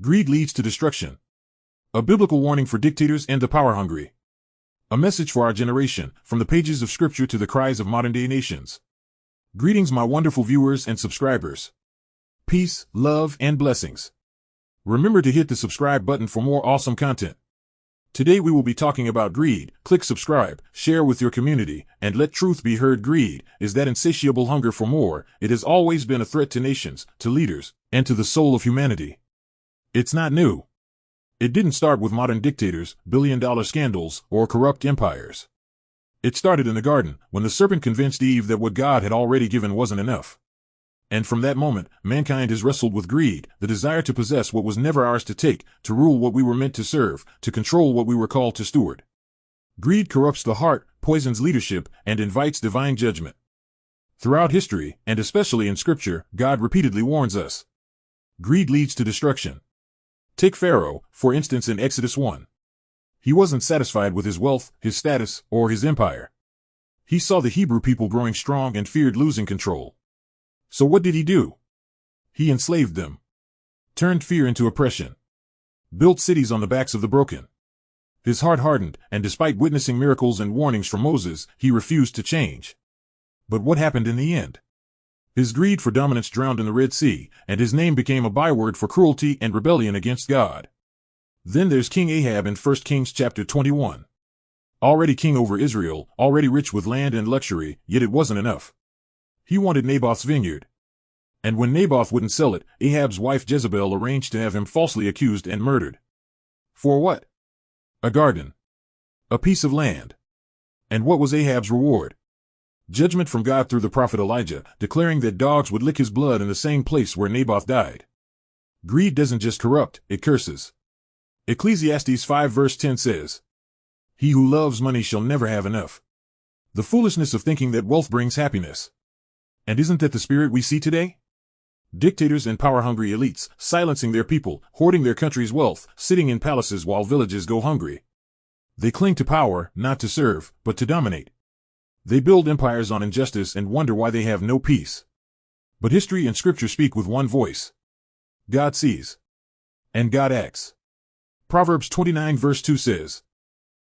Greed leads to destruction. A biblical warning for dictators and the power-hungry. A message for our generation, from the pages of Scripture to the cries of modern-day nations. Greetings, my wonderful viewers and subscribers. Peace, love, and blessings. Remember to hit the subscribe button for more awesome content. Today we will be talking about greed. Click subscribe, share with your community, and let truth be heard. Greed is that insatiable hunger for more. It has always been a threat to nations, to leaders, and to the soul of humanity. It's not new. It didn't start with modern dictators, billion-dollar scandals, or corrupt empires. It started in the garden, when the serpent convinced Eve that what God had already given wasn't enough. And from that moment, mankind has wrestled with greed, the desire to possess what was never ours to take, to rule what we were meant to serve, to control what we were called to steward. Greed corrupts the heart, poisons leadership, and invites divine judgment. Throughout history, and especially in Scripture, God repeatedly warns us. Greed leads to destruction. Take Pharaoh, for instance, in Exodus 1. He wasn't satisfied with his wealth, his status, or his empire. He saw the Hebrew people growing strong and feared losing control. So what did he do? He enslaved them, turned fear into oppression, built cities on the backs of the broken. His heart hardened, and despite witnessing miracles and warnings from Moses, he refused to change. But what happened in the end? His greed for dominance drowned in the Red Sea, and his name became a byword for cruelty and rebellion against God. Then there's King Ahab in 1 Kings chapter 21. Already king over Israel, already rich with land and luxury, yet it wasn't enough. He wanted Naboth's vineyard. And when Naboth wouldn't sell it, Ahab's wife Jezebel arranged to have him falsely accused and murdered. For what? A garden. A piece of land. And what was Ahab's reward? Judgment from God through the prophet Elijah, declaring that dogs would lick his blood in the same place where Naboth died. Greed doesn't just corrupt, it curses. Ecclesiastes 5 verse 10 says, "He who loves money shall never have enough." The foolishness of thinking that wealth brings happiness. And isn't that the spirit we see today? Dictators and power-hungry elites, silencing their people, hoarding their country's wealth, sitting in palaces while villages go hungry. They cling to power, not to serve, but to dominate. They build empires on injustice and wonder why they have no peace. But history and Scripture speak with one voice. God sees. And God acts. Proverbs 29 verse 2 says,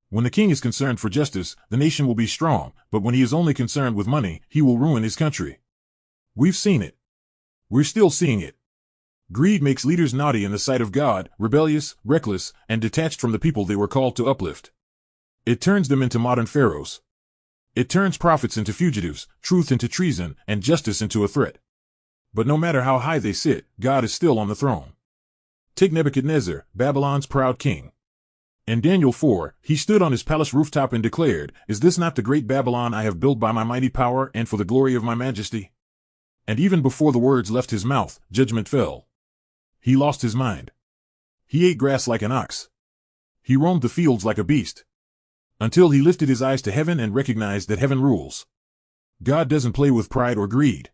"When the king is concerned for justice, the nation will be strong, but when he is only concerned with money, he will ruin his country." We've seen it. We're still seeing it. Greed makes leaders naughty in the sight of God, rebellious, reckless, and detached from the people they were called to uplift. It turns them into modern pharaohs. It turns prophets into fugitives, truth into treason, and justice into a threat. But no matter how high they sit, God is still on the throne. Take Nebuchadnezzar, Babylon's proud king. In Daniel 4, he stood on his palace rooftop and declared, "Is this not the great Babylon I have built by my mighty power and for the glory of my majesty?" And even before the words left his mouth, judgment fell. He lost his mind. He ate grass like an ox. He roamed the fields like a beast. Until he lifted his eyes to heaven and recognized that heaven rules. God doesn't play with pride or greed.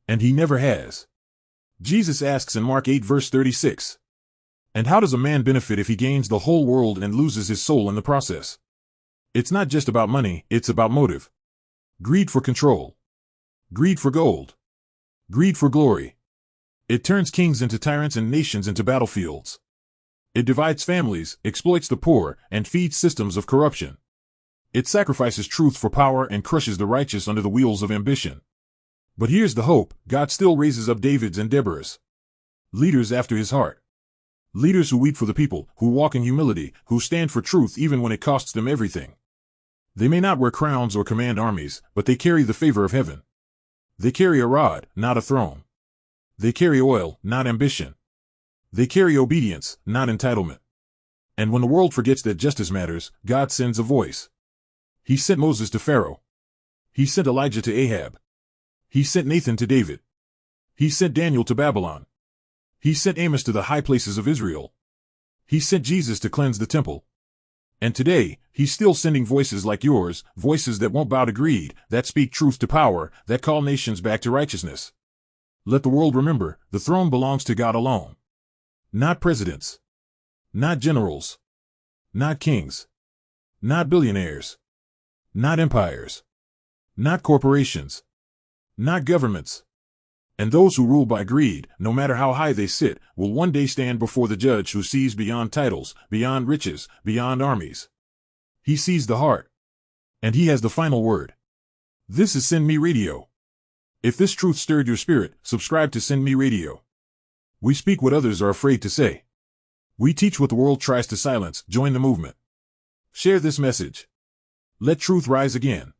And he never has. Jesus asks in Mark 8 verse 36, "And how does a man benefit if he gains the whole world and loses his soul in the process?" It's not just about money, it's about motive. Greed for control. Greed for gold. Greed for glory. It turns kings into tyrants and nations into battlefields. It divides families, exploits the poor, and feeds systems of corruption. It sacrifices truth for power and crushes the righteous under the wheels of ambition. But here's the hope: God still raises up Davids and Deborahs. Leaders after his heart. Leaders who weep for the people, who walk in humility, who stand for truth even when it costs them everything. They may not wear crowns or command armies, but they carry the favor of heaven. They carry a rod, not a throne. They carry oil, not ambition. They carry obedience, not entitlement. And when the world forgets that justice matters, God sends a voice. He sent Moses to Pharaoh. He sent Elijah to Ahab. He sent Nathan to David. He sent Daniel to Babylon. He sent Amos to the high places of Israel. He sent Jesus to cleanse the temple. And today, he's still sending voices like yours, voices that won't bow to greed, that speak truth to power, that call nations back to righteousness. Let the world remember, the throne belongs to God alone. Not presidents. Not generals. Not kings. Not billionaires. Not empires. Not corporations. Not governments. And those who rule by greed, no matter how high they sit, will one day stand before the judge who sees beyond titles, beyond riches, beyond armies. He sees the heart. And he has the final word. This is Send Me Radio. If this truth stirred your spirit, subscribe to Send Me Radio. We speak what others are afraid to say. We teach what the world tries to silence. Join the movement. Share this message. Let truth rise again.